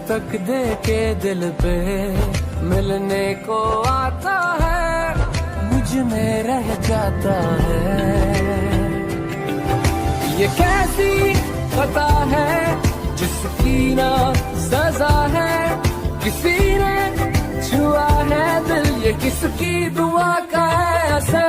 तक दे के दिल पे मिलने को आता है, मुझ में रह जाता है। ये कैसी पता है जिसकी ना सजा है, किसी ने छुआ है दिल, ये किसकी दुआ का है असर।